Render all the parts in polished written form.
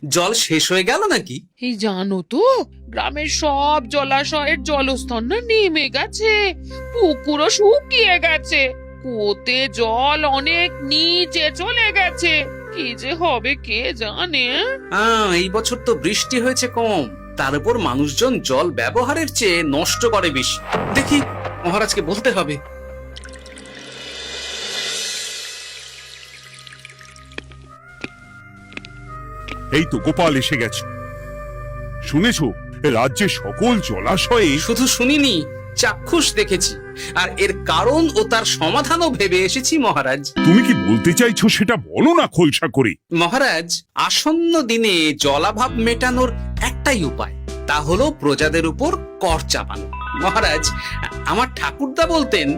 জল শেষ হয়ে গেল নাকি? এই জানো তো, গ্রামের সব জলাশয়ের জলস্তর না নেমে গেছে, পুকুরও শুকিয়ে গেছে, কুয়োতে জল অনেক নিচে চলে গেছে। কি যে হবে কে জানে। এই বছর তো বৃষ্টি হয়েছে কম, তার উপর মানুষজন জল ব্যবহারের চেয়ে নষ্ট করে বেশি। দেখি, মহারাজকে বলতে হবে। এই তো গোপাল এসে গেছে। শুনেছো, রাজ্যের সকল জলাশয়ে শুধু শুনিনি, চাক্ষুষ দেখেছি, আর এর কারণ ও তার সমাধানও ভেবে এসেছি মহারাজ। তুমি কি বলতে চাইছো সেটা বলো না খোলসা করে। মহারাজ, আসন্ন দিনে জলাভাব মেটানোর একটাই উপায়, তা হলো প্রজাদের উপর কর চাপানো। মহারাজ, আমার ঠাকুরদা বলতেন,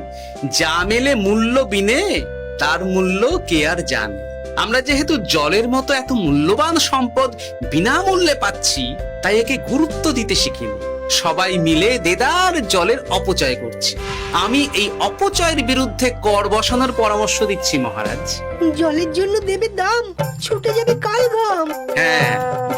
যা মেলে মূল্য বিনে তার মূল্য কে আর জানে। আমরা যেহেতু জলের মতো এত মূল্যবান সম্পদ বিনামূল্যে পাচ্ছি, তাই একে গুরুত্ব দিতে শিখিনি। সবাই মিলে দেদার জলের অপচয় করছে। আমি এই অপচয়ের বিরুদ্ধে কর বসানোর পরামর্শ দিচ্ছি মহারাজ। জলের জন্য দেবে দাম, ছুটে যাবে কাল ঘাম। হ্যাঁ,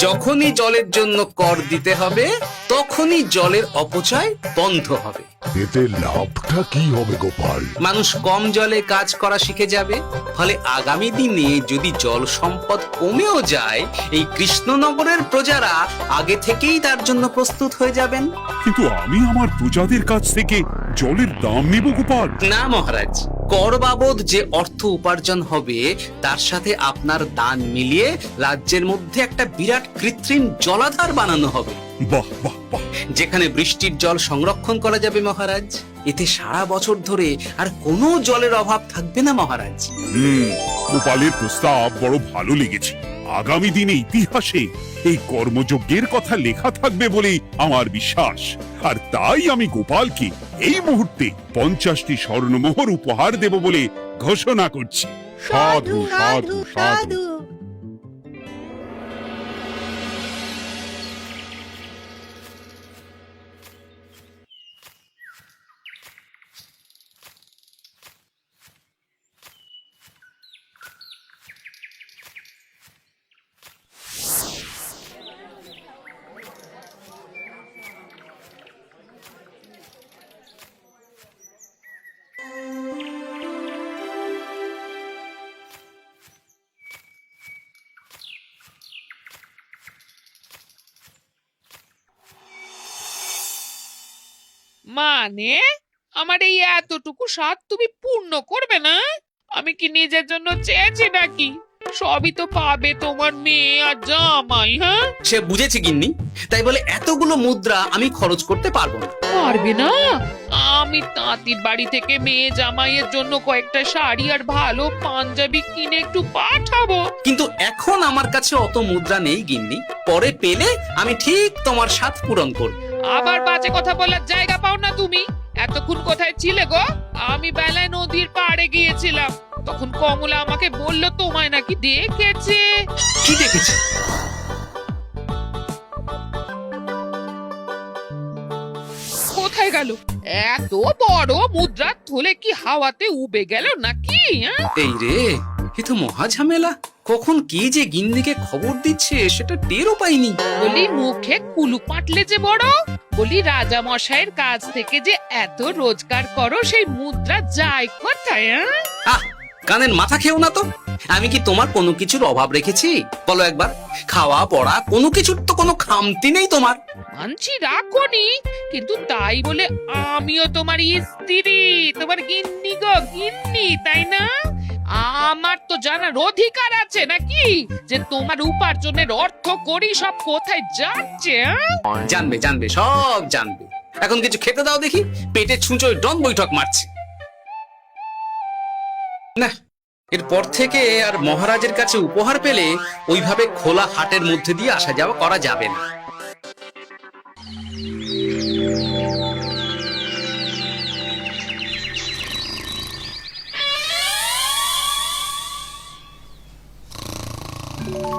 যখনই জলের জন্য কর দিতে হবে, তখনই জলের অপচয় বন্ধ হবে। এতে লাভটা কি হবে গোপাল? মানুষ কম জলে কাজ করা শিখে যাবে, ফলে আগামী দিনে যদি জল সম্পদ কমেও যায়, এই কৃষ্ণনগরের প্রজারা আগে থেকেই তার জন্য প্রস্তুত হয়ে যাবেন। কিন্তু আমি আমার প্রজাদের কাছ থেকে জলের দাম নেব গোপাল? না মহারাজ, কর বাবদ যে অর্থ উপার্জন হবে, তার সাথে আপনার দান মিলিয়ে রাজ্যের মধ্যে একটা বিরাট কৃত্রিম জলাধার বানানো হবে। বাহ বাহ বাহ! যেখানে বৃষ্টির জল সংরক্ষণ করা যাবে মহারাজ। এতে সারা বছর ধরে আর কোনো জলের অভাব থাকবে না মহারাজ। গোপালের প্রস্তাব বড় ভালো লেগেছে। আগামী দিনে ইতিহাসে এই কর্মযজ্ঞের কথা লেখা থাকবে বলেই আমার বিশ্বাস। আর তাই আমি গোপালকে এই মুহূর্তে 50টি স্বর্ণমোহর উপহার দেব বলে ঘোষণা করছি। সাধু সাধু সাধু। মানে আমার এই এতটুকু স্বাদ তুমি পূর্ণ করবে না? আমি কি নিজের জন্য চেয়েছি নাকি? সবই তো পাবে তোমার মেয়ে আর জামাই। হ্যাঁ, সে বুঝেছে গিন্নি, তাই বলে এতগুলো মুদ্রা আমি খরচ করতে পারবো না। পারবে না? আমি তাঁতির বাড়ি থেকে মেয়ে জামাইয়ের জন্য কয়েকটা শাড়ি আর ভালো পাঞ্জাবি কিনে একটু পাঠাবো। কিন্তু এখন আমার কাছে অত মুদ্রা নেই গিন্নি, পরে পেলে আমি ঠিক তোমার স্বাদ পূরণ করব। আবার বাজে কথা বলার জায়গা পাও না তুমি। এতক্ষণ কোথায় ছিলে গো? আমি বেলায় নদীর পাড়ে গিয়েছিলাম, তখন কমলা আমাকে বললো তোমায় নাকি দেখেছে। কি দেখেছি? কোথায় গেল? এত বড় মুদ্রা থলে কি হাওয়াতে উবে গেল নাকি? এই রে, এ তো মহা ঝামেলা। কখন কি যে গিন্নিকে খবর দিচ্ছে সেটা টেরও পাইনি। বলি মুখে কুলু পাটলে যে বড়, বলি রাজা মশাইয়ের কাছ থেকে যে এত রোজগার করো, সেই মুদ্রা যায় কোথায়? আহ, কানের মাথা খেও না তো। আমি কি তোমার কোনো কিছুর অভাব রেখেছি? বলো একবার। খাওয়া পড়া কোনো কিছুর তো কোনো খামতি নেই তোমার। মানছি রাখোনি, কিন্তু তাই বলে আমিও তোমার স্ত্রী, তোমার গিন্নি গো গিন্নি, তাই না? আমার তো জানার অধিকার আছে নাকি যে তোমার উপার্জনের অর্থ করি সব কোথায় যাচ্ছে? জানবে জানবে, সব জানবে। এখন কিছু খেতে দাও দেখি, পেটে ছুঁচোয় ডন বৈঠক মারছে। না, এরপর থেকে আর মহারাজের কাছে উপহার পেলে ওইভাবে খোলা হাটের মধ্যে দিয়ে আসা যাওয়া করা যাবে না।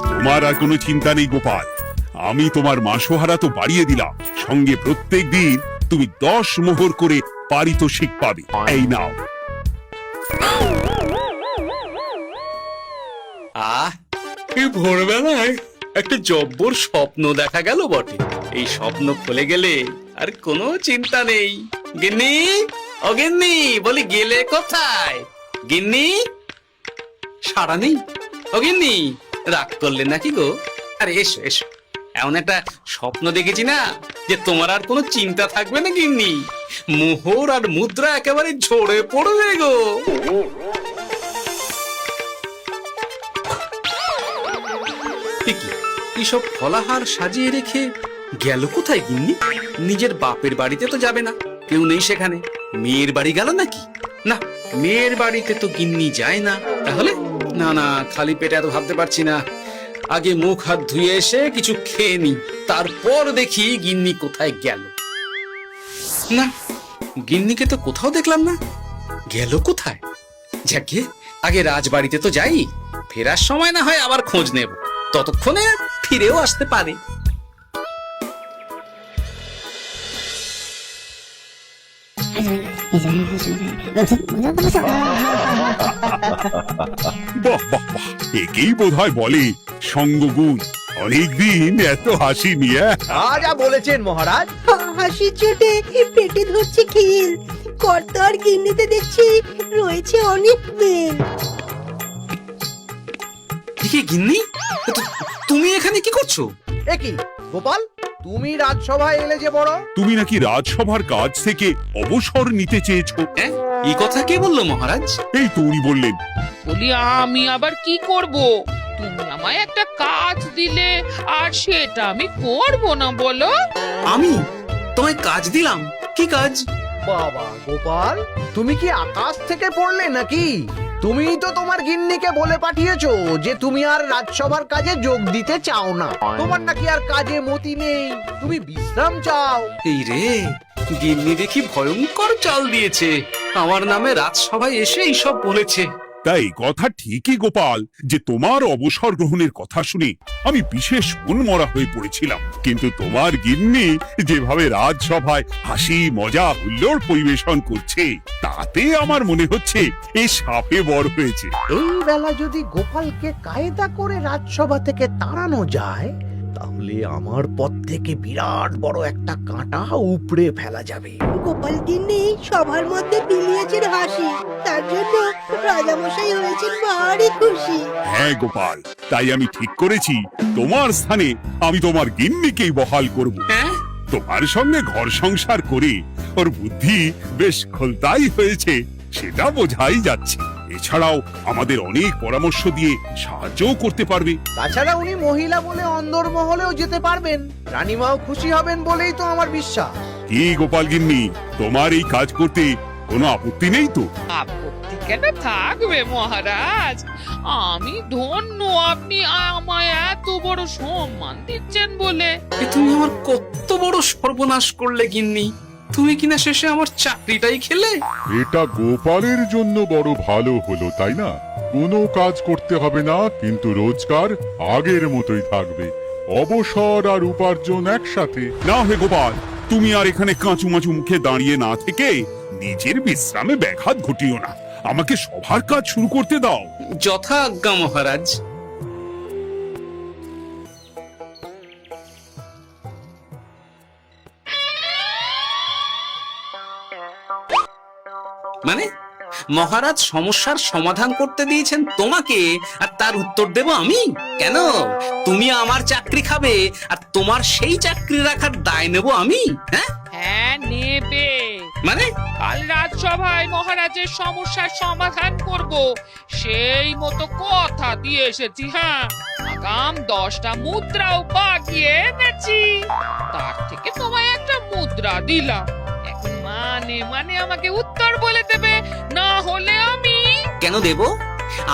তোমার আর কোনো চিন্তা নেই গোপাল। আমি তোমার মাসোহারা তো বাড়িয়ে দিলাম, সঙ্গে প্রত্যেক দিন তুমি 10 মোহর করে পারিতোষিক পাবে। এই নাও। এই ভোরবেলায় একটা জব্বর স্বপ্ন দেখা গেল বটে। এই স্বপ্ন খুলে গেলে আর কোনো চিন্তা নেই। গিন্নি, ও গিন্নি, বলি গেলে কোথায়? গিন্নি, সাড়া নেই। ও গিন্নি, রাগ করলে নাকি গো? আরে এসো এসো, এমন একটা স্বপ্ন দেখেছি না যে তোমার আর কোনো চিন্তা থাকবে না গিন্নি। মোহর আর মুদ্রা একেবারে ঝরে পড়বে গো। এইসব ফলাহার সাজিয়ে রেখে গেল কোথায় গিন্নি? নিজের বাপের বাড়িতে তো যাবে না, কেউ নেই সেখানে। মেয়ের বাড়ি গেল নাকি? না, মেয়ের বাড়িতে তো গিন্নি যায় না। তাহলে না না, খালি পেটে এত ভাবতে পারছি না। আগে মুখ হাত ধুয়ে এসে কিছু খেয়ে নি, তারপর দেখি গিন্নি কোথায় গেল। না, গিন্নিকে তো কোথাও দেখলাম না। গেল কোথায়? যাকে আগে রাজবাড়িতে তো যাই, ফেরার সময় না হয় আবার খোঁজ নেব, ততক্ষণে ফিরেও আসতে পারে। বাহ বাহ বাহ, একেই বোধহয় বলে সঙ্গগুণ। অনেকদিন এত হাসি নিয়ে। যা বলেছেন মহারাজ। হাসির চোটে পেটে ধরছে খিল। কর্তার গিন্নিতে দেখছি রয়েছে অনেক মেল। কি গিন্নি, তুমি এখানে কি করছো? একই গোপাল, তুমি রাজসভায় এলে যে বড়। তুমি নাকি রাজসভার কাজ থেকে অবসর নিতে চেয়েছো? হ্যাঁ, এই কথা কে বললো মহারাজ? এই তো উনি বললেন। বলি আমি আবার কি করব? তুমি আমায় একটা কাজ দিলে আর সেটা আমি করব না বলো? আমি তোমায় কাজ দিলাম? কি কাজ? বাবা গোপাল, তুমি কি আকাশ থেকে পড়লে নাকি? তুমিই তো তোমার গিন্নিকে বলে পাঠিয়েছো যে তুমি আর রাজসভার কাজে যোগ দিতে চাও না। তোমার নাকি আর কাজে মতি নেই, তুমি বিশ্রাম চাও। এই রে, গিন্নি দেখি ভয়ঙ্কর চাল দিয়েছে। আমার নামে রাজসভায় এসে এইসব বলেছে। তাই কথা ঠিকই গোপাল, যে তোমার অবসর গ্রহণের কথা শুনে আমি বিশেষ মনমরা হয়ে পড়েছিলাম। কিন্তু তোমার গিন্নি যেভাবে রাজসভায় হাসি মজা হুল্লোড় পরিবেশন করছে, তাতে আমার মনে হচ্ছে এ সাপে বড় হয়েছে। এই বেলা যদি গোপালকে কায়দা করে রাজসভা থেকে তাড়ানো যায়, তাহলে আমার পথ থেকে বিরাট বড় একটা কাঁটা উপড়ে ফেলা যাবে। গোপাল গিন্নি সবার মধ্যে বিলিয়েছেন হাসি, তার জন্য রাজামশাই হয়েছেন ভারী খুশি। হ্যাঁ গোপাল, তাই আমি ঠিক করেছি তোমার স্থানে আমি তোমার গিন্নিকেই বহাল করব। হ্যাঁ, তোমার সঙ্গে ঘর সংসার করে ওর বুদ্ধি বেশ খোলতাই হয়েছে, সেটা বোঝাই যাচ্ছে। এছাড়াও আমাদের অনেক পরামর্শ দিয়ে সাহায্যও করতে পারবে। তাছাড়া উনি মহিলা বলে অন্দরমহলেও যেতে পারবেন, রানীমাও খুশি হবেন বলেই তো আমার বিশ্বাস। কি গোপাল গিন্নি, তোমার এই কাজ করতে কোনো আপত্তি নেই তো? আপত্তি কেন থাকবে মহারাজ? আমি ধন্য আপনি আমায় এত বড় সম্মান দিচ্ছেন বলে। এ তুমি আমার কত বড় সর্বনাশ করলে গিন্নি। তুমি কিনা শেষে আমার চাকরিটাই খেলে। এটা গোপালের জন্য বড় ভালো হলো, তাই না? কোনো কাজ করতে হবে না, কিন্তু রোজগার আগের মতোই থাকবে। অবসর আর উপার্জন একসাথে। না হে গোপাল, তুমি আর এখানে কাঁচুমাচু মুখে দাঁড়িয়ে না থেকে নিজের বিশ্রামে ব্যাঘাত ঘটিও না। আমাকে সবার কাজ শুরু করতে দাও। যথা আজ্ঞা মহারাজ। মানে মহারাজ সমস্যার সমাধান করতে দিয়েছেন তোমাকে, আর তার উত্তর দেব আমি? কেন, তুমি আমার চাকরি খাবে আর তোমার সেই চাকরি রাখার দায় নেব আমি? হ্যাঁ হ্যাঁ, নেবে। মানে কাল রাজসভায় মহারাজের সমস্যার সমাধান করব, সেই মতো কথা দিয়ে এসেছি। হ্যাঁ, আগাম 10টা মুদ্রাও বাগিয়ে এনেছি। তার থেকে তোমায় একটা মুদ্রা দিলাম। এখন মানে মানে আমাকে উত্তর বলে দেবে, না হলে আমি কেন দেব?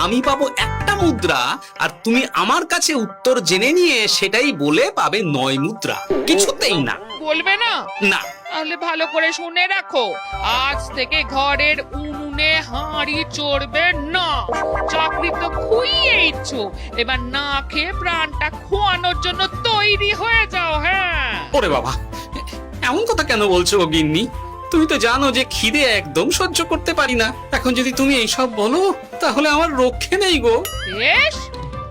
আমি পাবো একটা মুদ্রা, আর তুমি আমার কাছে উত্তর জেনে নিয়ে সেটাই বলে পাবে 9 মুদ্রা। কিছুতেই না। বলবে না? না। তাহলে ভালো করে শুনে রাখো, আজ থেকে ঘরের উনুনে হাঁড়ি চড়বে না। চাকরি তো খুইয়েইছ, এবার না খেয়ে প্রাণটা খোয়ানোর জন্য তৈরি হয়ে যাও। হ্যাঁ। ওরে বাবা, এমন কথা কেন বলছো গো গিন্নি? তুমি তো জানো যে খিদে একদম সহ্য করতে পারি না। এখন যদি তুমি এইসব বলো, তাহলে আমার রক্ষে নেই গো। বেশ,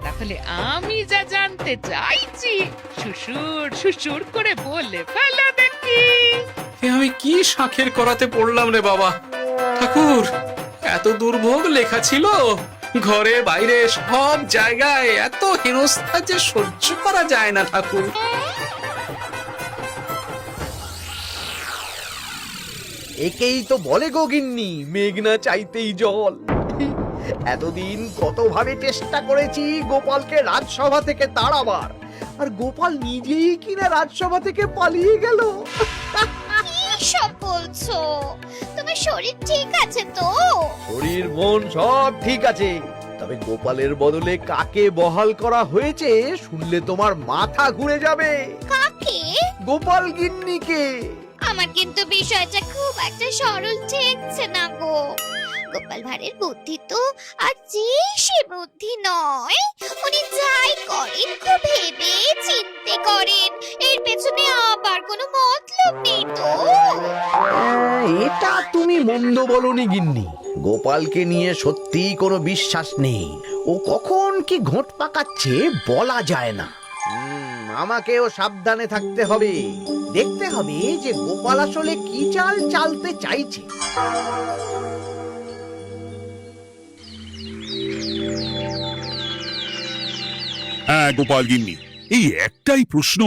তাহলে তাহলে আমি যা জানতে চাইছি শ্বশুর শ্বশুর করে বলে ফেলো দেখি। এ আমি কি শাঁখের করাতে পড়লাম রে বাবা! ঠাকুর, এত দুর্ভোগ লেখা ছিল, ঘরে বাইরে সব জায়গায় এত হেনস্থা যে সহ্য করা যায় না ঠাকুর। একেই তো বলে গো গিন্নি, মেঘ না চাইতেই জল। এতদিন কতভাবে চেষ্টা করেছি গোপালকে রাজসভা থেকে তাড়াবার, আর গোপাল নিজেই কিনা রাজসভা থেকে পালিয়ে গেল। সব বলছো? তোমার শরীর ঠিক আছে তো? শরীর মন সব ঠিক আছে, তবে গোপালের বদলে কাকে বহাল করা হয়েছে শুনলে তোমার মাথা ঘুরে যাবে। কাকে? গোপাল গিন্নিকে। আমার কিন্তু বিষয়টা খুব একটা সরল ঠেকছে না গো। গোপাল ভাঁড়ের বুদ্ধি তো আর যে সে বুদ্ধি নয়। উনি যাই করেন খুব ভেবে চিন্তে করেন, এর পেছনে আবার কোনো মতলব নেই তো। এটা তুমি মন্দ বলনি গিন্নি, গোপালকে নিয়ে সত্যি কোনো বিশ্বাস নেই। ও কখন কি ঘোট পাকাচ্ছে বলা যায় না। আমাকেও সাবধানে থাকতে হবে, দেখতে হবে যে গোপাল আসলে কি চাল চালতে চাইছে। হ্যাঁ গোপাল গিন্নি, এই একটাই প্রশ্ন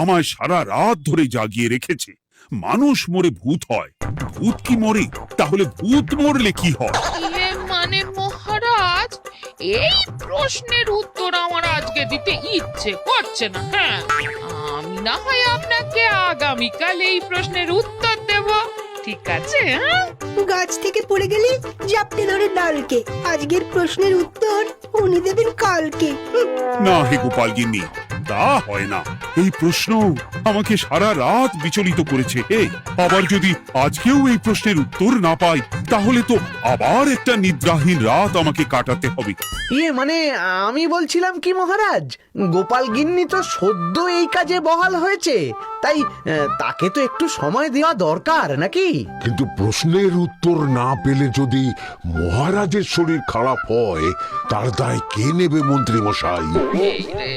আমায় সারা রাত ধরে জাগিয়ে রেখেছে। মানুষ মরে ভূত হয়, ভূত কি মরে? তাহলে ভূত মরলে কি হয়? ইয়ে মানে মহারাজ, এই প্রশ্নের উত্তর আমার আজকে দিতে ইচ্ছে করছে না। হ্যাঁ, আমি না হয় আপনাকে আগামীকাল এই প্রশ্নের উত্তর দেব, ঠিক আছে? হ্যাঁ, গাছ থেকে পড়ে গেলে জাপটে ধরে ডালকে। আজকের প্রশ্নের উত্তর উনি দেবেন কালকে। না হে গোপাল গিন্নি, তা হয় না। এই প্রশ্ন আমাকে সারা রাত বিচলিত করেছে। আবার যদি আজকেও এই প্রশ্নের উত্তর না পাই, তাহলে তো আবার একটা নিদ্রাহীন রাত আমাকে কাটাতে হবে। ইয়ে মানে আমি বলছিলাম কি মহারাজ, গোপাল গিন্নি তো সদ্য এই কাজে বহাল হয়েছে, তাই তাকে তো একটু সময় দেওয়া দরকার নাকি? কিন্তু প্রশ্নের উত্তর না পেলে যদি মহারাজের শরীর খারাপ হয়, তার দায় কে নেবে মন্ত্রী মশাই? এই রে,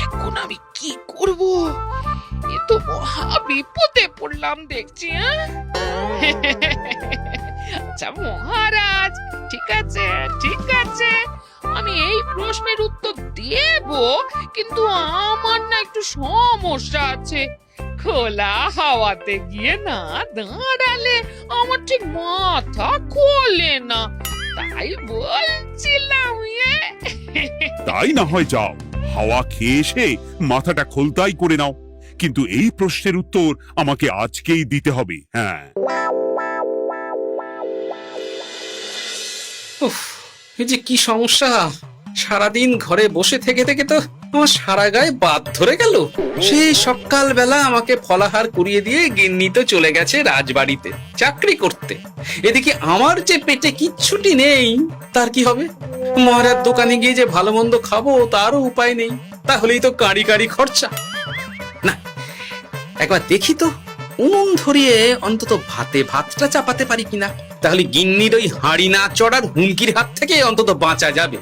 এখন আমি কি করব? এ তো মহা বিপদে পড়লাম দেখছি। আচ্ছা মহারাজ, ঠিক আছে ঠিক আছে, আমি এই প্রশ্নের উত্তর দেব, কিন্তু আমার না একটু সমস্যা আছে। খোলা হাওয়াতে গিয়ে না দাঁড়ালে আমার ঠিক মাথা খোলে না, তাই বলছিলাম। তাই না হয় যাও, হাওয়া খেয়ে এসে মাথাটা খোলতাই করে নাও, কিন্তু এই প্রশ্নের উত্তর আমাকে আজকেই দিতে হবে। হ্যাঁ, উফ, এই যে কি সমস্যা! সারাদিন ঘরে বসে থেকে থেকে তো আমার সারা গায়ে বাদ ধরে গেল। সেই সকালবেলা আমাকে ফলাহার করিয়ে দিয়ে গিন্নি তো চলে গেছে রাজবাড়িতে চাকরি করতে। এদিকে আমার যে পেটে কিচ্ছুটি নেই, তার কি হবে? মহারাজ দোকানে গিয়ে যে ভালো মন্দ খাবো তারও উপায় নেই, তাহলেই তো কাঁড়ি কাঁড়ি খরচা। না, একবার দেখি তো উনুন ধরিয়ে অন্তত ভাতটা চাপাতে পারি কিনা, তাহলে গিন্নির ওই হাঁড়ি না চড়ার হুমকির হাত থেকে অন্তত বাঁচা যাবে।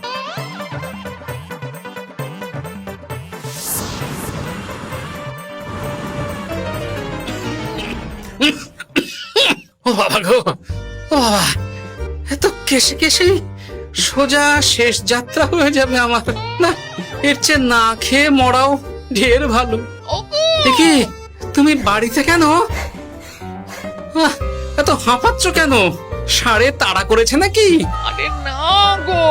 ও বাবা গো, ও বাবা, এত কেসে কেসে সোজা শেষ যাত্রা হয়ে যাবে আমার। না, এর চেয়ে না খেয়ে মরাও ঢের ভালো। দেখি তুমি বাড়িতে কেন? এত হাঁপাচ্ছ কেন? ষাঁড়ে তাড়া করেছে নাকি? আরে না গো,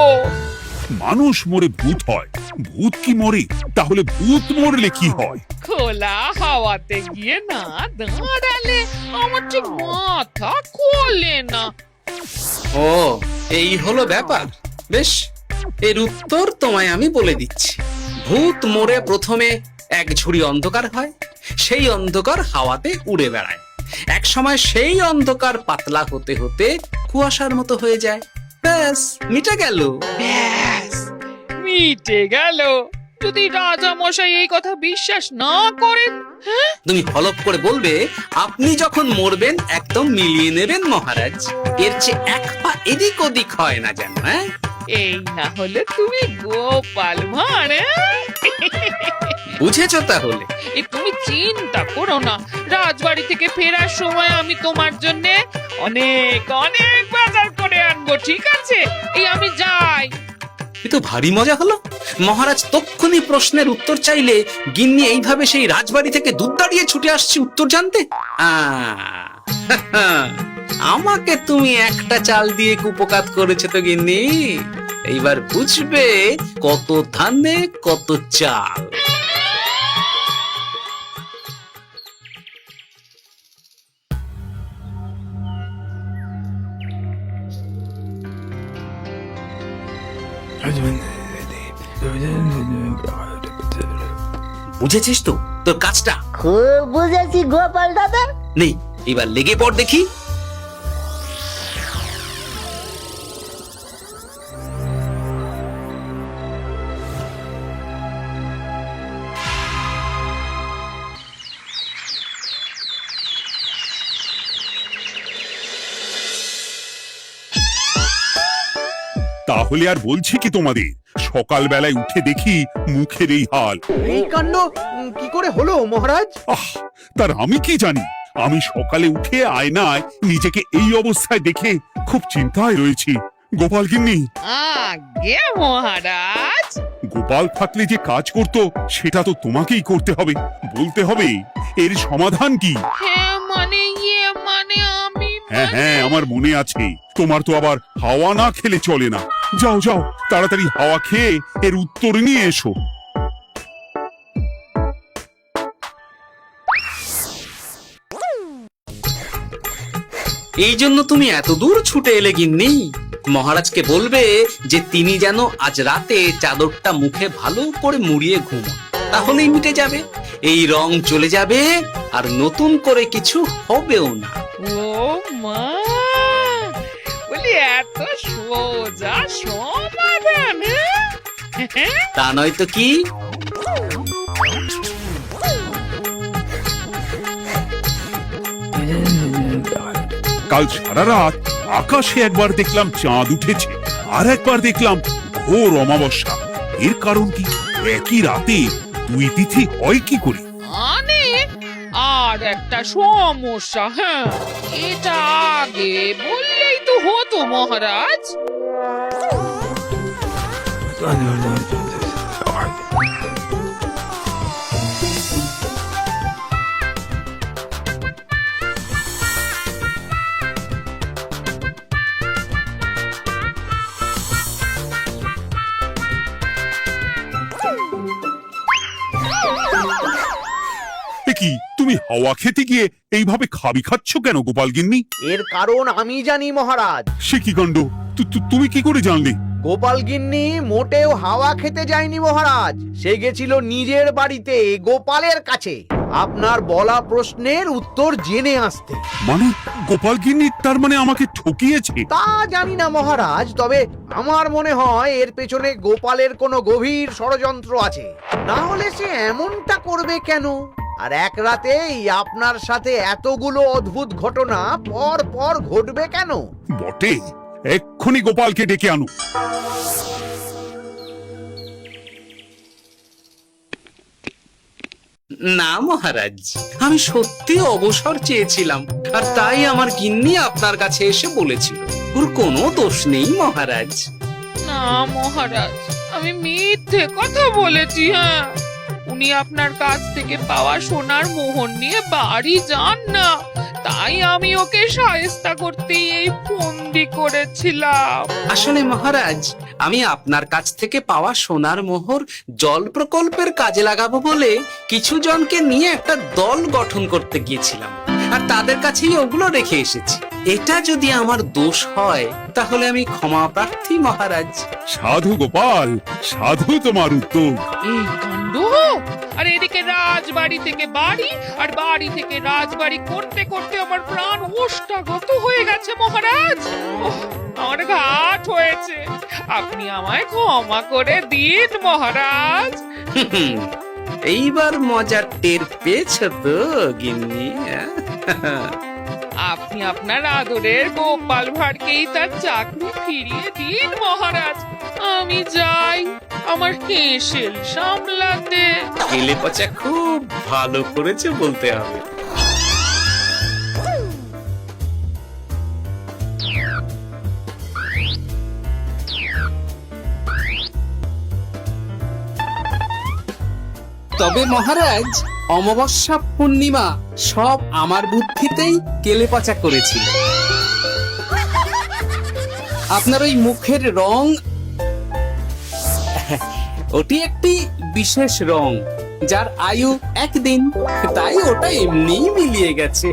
মানুষ মরে ভূত হয়, ভূত কি মরে? তাহলে ভূত মরলে কি হয়? খোলা হাওয়াতে গিয়ে না দাঁড়ালে আমার ঠিক মাথা খোলে না। ও, এই হলো ব্যাপার। বেশ, এর উত্তর তোমায় আমি বলে দিচ্ছি। ভূত মরে প্রথমে এক ঝুড়ি অন্ধকার হয়, সেই অন্ধকার হাওয়াতে উড়ে বেড়ায়। এক সময় সেই অন্ধকার পাতলা হতে হতে কুয়াশার মতো হয়ে যায়। ব্যাস, মিটে গেল। ব্যাস, মিটে গেল। যদি রাজা মশাই এই কথা বিশ্বাস না করেন, তুমি হলপ করে বলবে আপনি যখন মরবেন একদম মিলিয়ে নেবেন মহারাজ, এর চেয়ে এক পা এদিক ওদিক হয় না যেন। হ্যাঁ, এই না হলে তুমি গোপাল ভাঁড়, হ্যাঁ? বুঝেছো তাহলে? এই তুমি চিন্তা করো না, রাজবাড়ি থেকে ফেরার সময় আমি তোমার জন্য অনেক অনেক বাজার করে আনবো, ঠিক আছে? এই আমি যাই। এ তো ভারী মজা হলো। মহারাজ তক্ষুনি প্রশ্নের উত্তর চাইলে গিন্নি এইভাবে সেই রাজবাড়ি থেকে দুধ দাঁড়িয়ে ছুটে আসছে উত্তর জানতে। আমাকে তুমি একটা চাল দিয়ে কুপকাত করেছো তো গিন্নি। এইবার বুঝবে কত ধানে কত চাল। বুঝেছিস তো তোর কাজটা? খুব বুঝেছি গোপাল দাদা। নেই, এবার লেগে পড় দেখি। তাহলে আর বলছি কি তোমাদের, সকালবেলায় উঠে দেখি মুখের এই হাল। এই কাণ্ড কি করে হলো মহারাজ? তার আমি কি জানি। আমি সকালে উঠে আয়নায় নিজেকে এই অবস্থায় দেখে খুব চিন্তায় রয়েছি। গোপাল গিন্নি, আগে মহারাজ, গোপাল থাকলে যে কাজ করতো সেটা তো তোমাকেই করতে হবে, বলতে হবে এর সমাধান কি। হ্যাঁ মানে আমি হ্যাঁ হ্যাঁ, আমার মনে আছে। তোমার তো আবার হাওয়া না খেলে চলে না। যাও যাও, তাড়াতাড়ি হাওয়া খেয়ে এর উত্তর নিয়ে এসো। এই জন্য তুমি এত দূর ছুটে এলে গিন্নি? মহারাজকে বলবে যে তিনি যেন আজ রাতে চাদরটা মুখে ভালো করে মুড়িয়ে ঘুমোন, তাহলেই মিটে যাবে। এই রং চলে যাবে আর নতুন করে কিছু হবেও না। ও মা, বলি এত সোজা সমাধান, হ্যাঁ? তা নয় তো কি? কাল সারা রাত আকাশে একবার দেখলাম চাঁদ উঠেছে, আর একবার দেখলাম ঘোর অমাবস্যা। এর কারণ কি? একই রাতে দুই তিথি হয় কি করে? মানে আর একটা সমস্যা, হ্যাঁ, এটা আগে বললেই তো হতো মহারাজ। এ কি, তুমি হাওয়া খেতে গিয়ে এইভাবে খাবি খাচ্ছ কেন গোপাল গিন্নি? এর কারণ আমি জানি মহারাজ। সে কি কাণ্ড! তুমি কি করে জানলে? গোপাল গিন্নি মোটেও হাওয়া খেতে যায়নি মহারাজ, সে গেছিল নিজের বাড়িতে গোপালের কাছে আপনার বলা প্রশ্নের উত্তর জেনে আসতে। মানে গোপাল গিন্নি তার মানে আমাকে ঠকিয়েছে? তা জানি না মহারাজ, তবে আমার মনে হয় এর পেছনে গোপালের কোনো গভীর ষড়যন্ত্র আছে, না হলে সে এমনটা করবে কেন? আর এক রাতেই আপনার সাথে এতগুলো অদ্ভুত ঘটনা পর পর ঘটবে কেন? বটে, এক্ষুনি গোপালকে ডেকে আনো। না মহারাজ, আমি সত্যি অবসর চেয়েছিলাম, আর তাই আমার গিন্নি আপনার কাছে এসে বলেছিল। ওর কোনো দোষ নেই মহারাজ। না মহারাজ, আমি মিথ্যে কথা বলেছি, হ্যাঁ। উনি আপনার কাছ থেকে পাওয়া সোনার মোহর নিয়ে বাড়ি যান না, তাই আমি ওকে শায়েস্তা করতে এই ফন্দি করেছিলাম। আসলে মহারাজ, আমি আপনার কাছ থেকে পাওয়া সোনার মোহর জল প্রকল্পের কাজে লাগাবো বলে কিছু জনকে নিয়ে একটা দল গঠন করতে গিয়েছিলাম, আর তাদের কাছেই ওগুলো রেখে এসেছি। এটা যদি আমার দোষ হয় তাহলে আমি ক্ষমা প্রার্থী মহারাজ। সাধু গোপাল, সাধু তোমার উত্তর। এই কাণ্ড! আর এদিকে রাজবাড়ি থেকে বাড়ি, আর বাড়ি থেকে রাজবাড়ি করতে করতে আমার প্রাণ ওষ্ঠাগত হয়ে গেছে মহারাজ। ওহ, আমার ঘাট হয়েছে, আপনি আমায় ক্ষমা করে দিন মহারাজ। এইবার মজার টের পেয়েছ তো গিন্নি? আপনি আপনার আদরের গোপাল ভাঁড়কেই তার চাকরি ফিরিয়ে দিন মহারাজ। আমি যাই আমার হেসেল সামলাতে। কেলে পচা খুব ভালো করেছে বলতে হবে। তবে মহারাজ, অমাবস্যা পূর্ণিমা সব আমার বুদ্ধিতেই কেলেপচা করেছিল। আপনার ওই মুখের রং, ওটি একটি বিশেষ রং যার আয়ু একদিন, তাই ওটা এমনিই মিলিয়ে গেছে।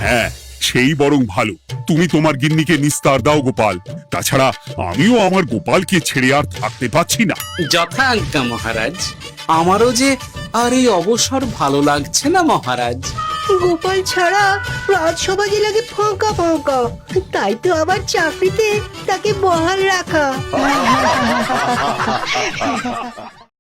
হ্যাঁ, সেই বরং ভালো। তুমি তোমার গিন্নিকে নিস্তার দাও গোপাল। তাছাড়া আমিও আমার গোপালকে ছেড়ে আর থাকতে পারছি না। যথা আজ্ঞা মহারাজ। আমারও যে আর এই অবসর ভালো লাগছে না মহারাজ। গোপাল ছাড়া রাজসভা যে লাগে ফাঁকা ফাঁকা, তাই তো আবার চাকরিতে তাকে বহাল রাখা।